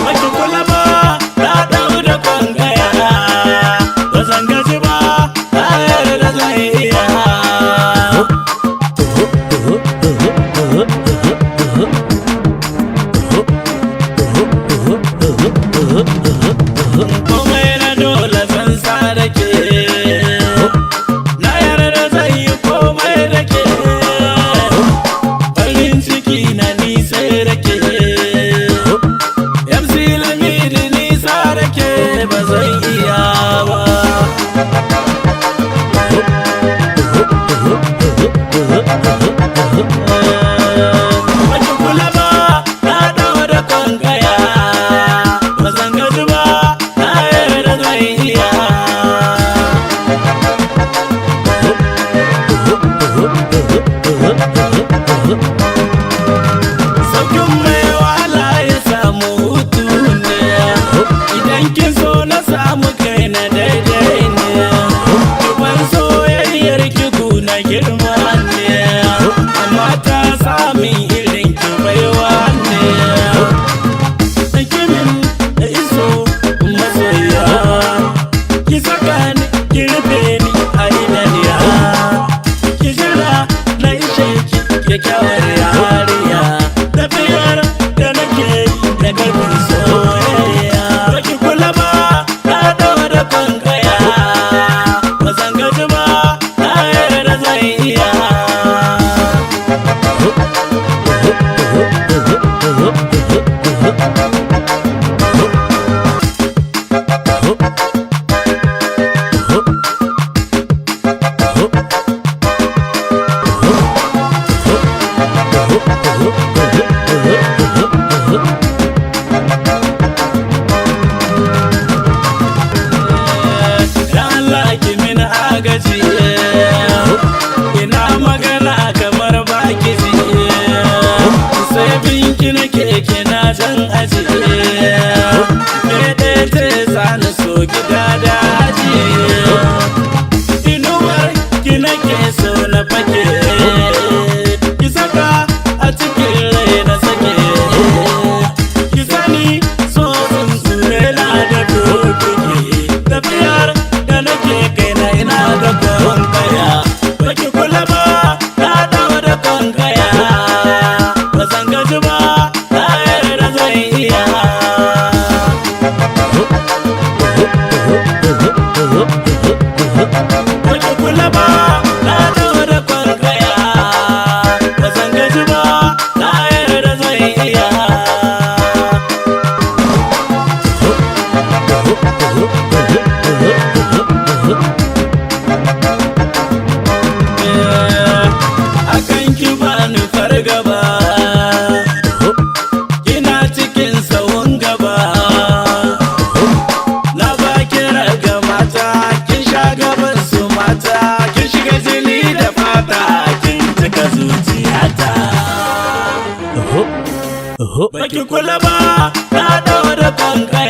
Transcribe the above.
Baki kula ba na dau da kwangaya, ba zan gaji ba na yarda zan iya. Komai na dole zan sa da ke, na yarda zan yi komai da ke, farin ciki na nisa da ke, MC Lamidi nisa da ke ba zan iya ba. Baki kula ba na dawo da kwangaya, ba zan gaji ba na yarda zan iya. Saukin mai wahala ya samu hutu ne, idan kin so na samu kai na daidai ne, kiban soyayyar kiku na girma ne, amma ta sami irin ki baiwa ne. Kimin da iso masoya, ki saka ni ki rufe ni a idaniya, ki jira na ishe ki kyakkyawar yariya, tafiyar da nake yi da karfin soyayya. Baki kula ba na dawo da kwangaya, ba zan gaji ba na yarda zan iya. Dan Allah ki min agaji, ina magana kamar baki ji, sai binki nake kina jan aji, me ɗaya ce zani so gida daji, inuwar ki nake so na fake, ki saka a cikin rai na sake, ki sani so tsuntsu na da dokoki, tafiyar da nake kai na ina da kwangaya. Baki kula ba na dawo da kwangaya, ba zan gaji ba na yarda zan iya. Baki kula ba na dawo da kwangaya, ba zan gaji ba na yarda zan iya. Akan ki bani fargaba, kina cikin sahun gaba, na baki raga mata, kin sha gaban su mata, kin shiga jini da fata, kin cika zuciyata. Baki kula ba na dawo da kwangaya.